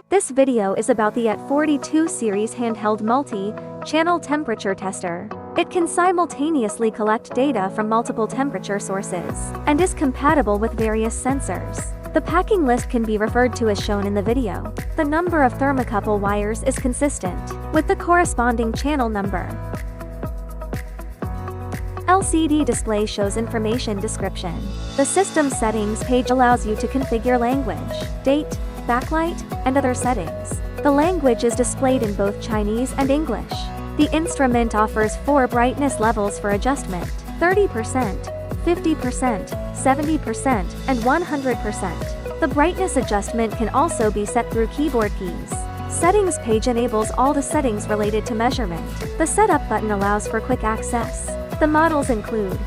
This video is about the AT42 series handheld multi-channel temperature tester. It can simultaneously collect data from multiple temperature sources and is compatible with various sensors. The packing list can be referred to as shown in the video. The number of thermocouple wires is consistent with the corresponding channel number. LCD display shows information description. The system settings page allows you to configure language, date, backlight, and other settings. The language is displayed in both Chinese and English. The instrument offers 4 brightness levels for adjustment: 30%, 50%, 70%, and 100%. The brightness adjustment can also be set through keyboard keys. Settings page enables all the settings related to measurement. The setup button allows for quick access. The models include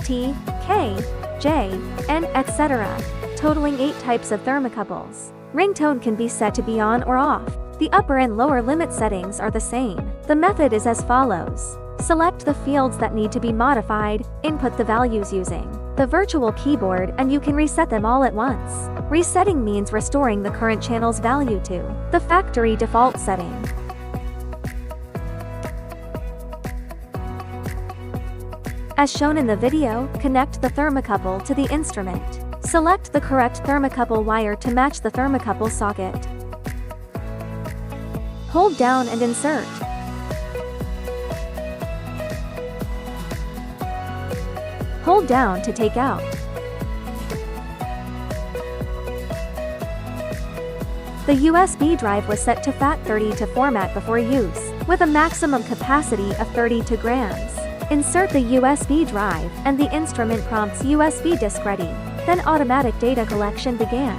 T, K, J, N, etc., totaling 8 types of thermocouples. Ringtone can be set to be on or off. The upper and lower limit settings are the same. The method is as follows. Select the fields that need to be modified, input the values using the virtual keyboard, and you can reset them all at once. Resetting means restoring the current channel's value to the factory default setting. As shown in the video, connect the thermocouple to the instrument. Select the correct thermocouple wire to match the thermocouple socket. Hold down and insert. Hold down to take out. The USB drive was set to FAT32 format before use, with a maximum capacity of 32 grams. Insert the USB drive, and the instrument prompts USB disk ready. Then automatic data collection began.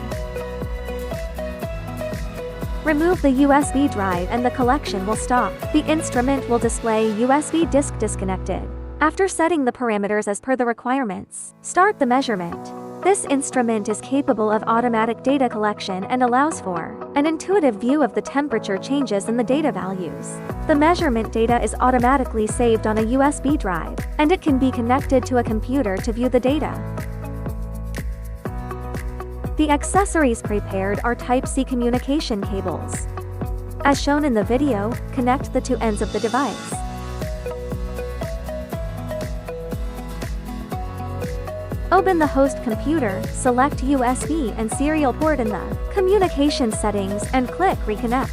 Remove the USB drive and the collection will stop. The instrument will display USB disk disconnected. After setting the parameters as per the requirements, start the measurement. This instrument is capable of automatic data collection and allows for an intuitive view of the temperature changes in the data values. The measurement data is automatically saved on a USB drive, and it can be connected to a computer to view the data. The accessories prepared are Type-C communication cables. As shown in the video, connect the 2 ends of the device. Open the host computer, select USB and serial port in the communication settings, and click Reconnect.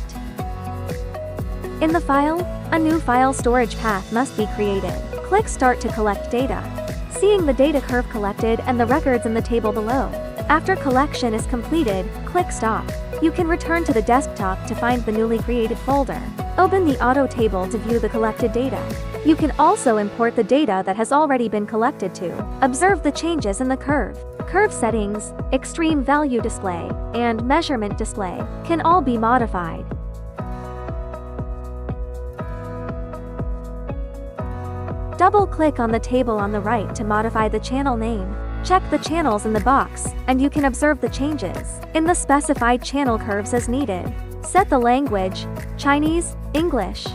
In the file, a new file storage path must be created. Click Start to collect data. Seeing the data curve collected and the records in the table below. After collection is completed, click Stop. You can return to the desktop to find the newly created folder. Open the Auto table to view the collected data. You can also import the data that has already been collected to observe the changes in the curve. Curve settings, extreme value display, and measurement display can all be modified. Double-click on the table on the right to modify the channel name. Check the channels in the box, and you can observe the changes in the specified channel curves as needed. Set the language: Chinese, English,